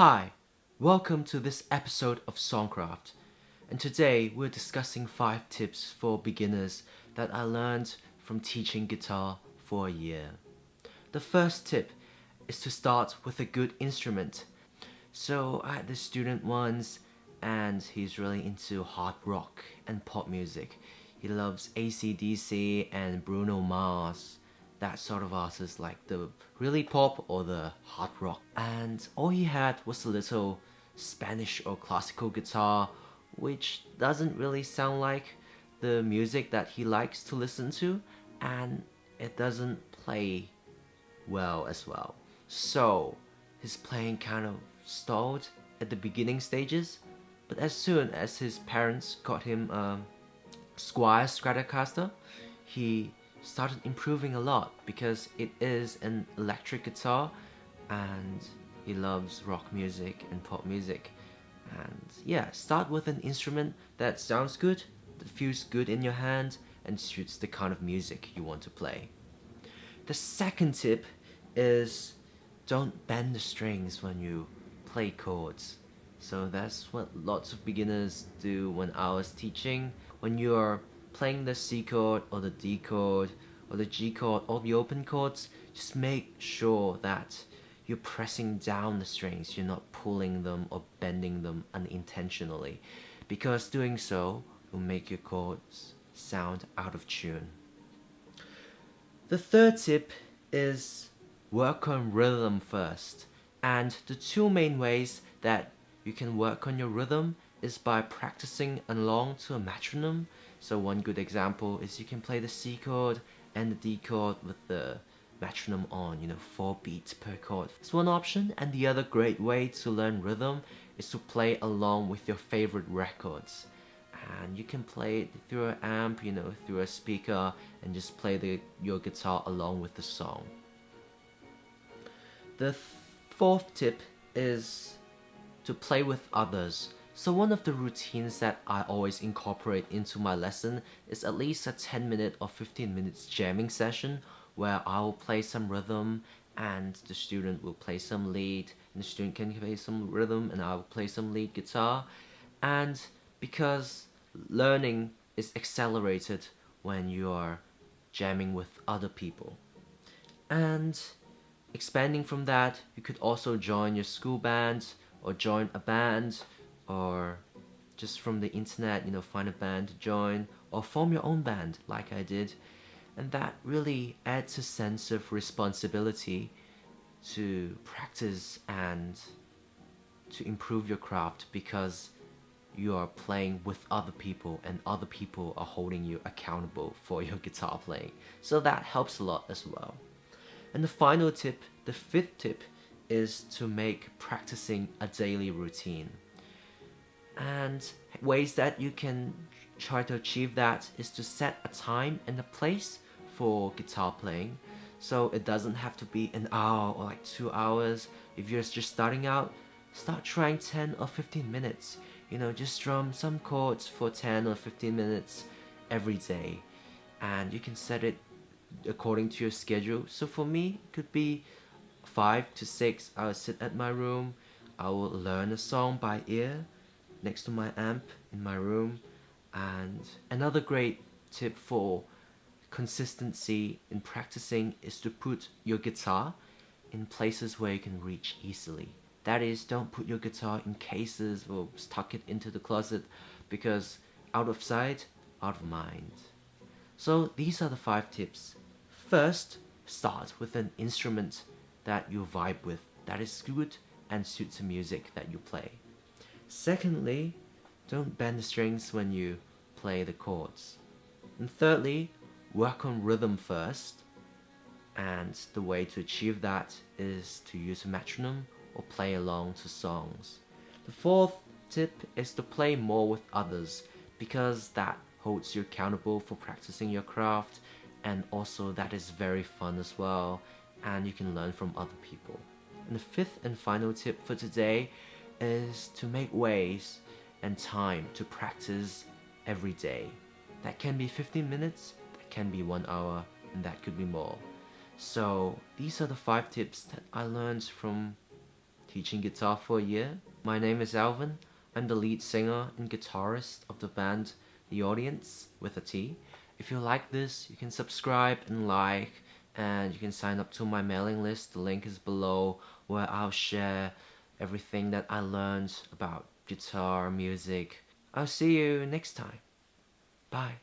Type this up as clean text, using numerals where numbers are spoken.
Hi, welcome to this episode of Songcraft, and today we're discussing 5 tips for beginners that I learned from teaching guitar for a year. The first tip is to start with a good instrument. So I had this student once, and he's really into hard rock and pop music. He loves AC/DC and Bruno Mars, that sort of artist, like the really pop or the hard rock. And all he had was a little Spanish or classical guitar, which doesn't really sound like the music that he likes to listen to, and it doesn't play well as well. So his playing kind of stalled at the beginning stages, but as soon as his parents got him a Squire Stratocaster, he started improving a lot because it is an electric guitar and he loves rock music and pop music. And yeah, start with an instrument that sounds good, that feels good in your hand, and suits the kind of music you want to play. The second tip is don't bend the strings when you play chords. So that's what lots of beginners do when I was teaching. When you're playing the C chord or the D chord or the G chord or the open chords, just make sure that you're pressing down the strings, you're not pulling them or bending them unintentionally, because doing so will make your chords sound out of tune. The third tip is work on rhythm first. And the two main ways that you can work on your rhythm is by practicing along to a metronome. So one good example is you can play the C chord and the D chord with the metronome on, 4 beats per chord. It's one option, and the other great way to learn rhythm is to play along with your favorite records. And you can play it through an amp, through a speaker, and just play your guitar along with the song. The fourth tip is to play with others. So one of the routines that I always incorporate into my lesson is at least a 10-minute or 15 minutes jamming session where I will play some rhythm and the student will play some lead, and the student can play some rhythm and I will play some lead guitar. And because learning is accelerated when you are jamming with other people. And expanding from that, you could also join your school band or join a band, or just from the internet, find a band to join or form your own band like I did. And that really adds a sense of responsibility to practice and to improve your craft, because you are playing with other people and other people are holding you accountable for your guitar playing. So that helps a lot as well. And the final tip, the fifth tip, is to make practicing a daily routine. And ways that you can try to achieve that is to set a time and a place for guitar playing. So it doesn't have to be an hour or like 2 hours. If you're just starting out, start trying 10 or 15 minutes. Just strum some chords for 10 or 15 minutes every day. And you can set it according to your schedule. So for me, it could be 5 to 6. I'll sit at my room. I will learn a song by ear next to my amp in my room. And another great tip for consistency in practicing is to put your guitar in places where you can reach easily. That is, don't put your guitar in cases or tuck it into the closet, because out of sight, out of mind. So these are the 5 tips. First, start with an instrument that you vibe with, that is good and suits the music that you play. Secondly, don't bend the strings when you play the chords. And thirdly, work on rhythm first. And the way to achieve that is to use a metronome or play along to songs. The fourth tip is to play more with others, because that holds you accountable for practicing your craft, and also that is very fun as well, and you can learn from other people. And the fifth and final tip for today is to make ways and time to practice every day. That can be 15 minutes, that can be 1 hour, and that could be more. So these are the 5 tips that I learned from teaching guitar for a year. My name is Alvin. I'm the lead singer and guitarist of the band The Audience with a T. If you like this, you can subscribe and like, and you can sign up to my mailing list. The link is below, where I'll share everything that I learned about guitar music. I'll see you next time. Bye.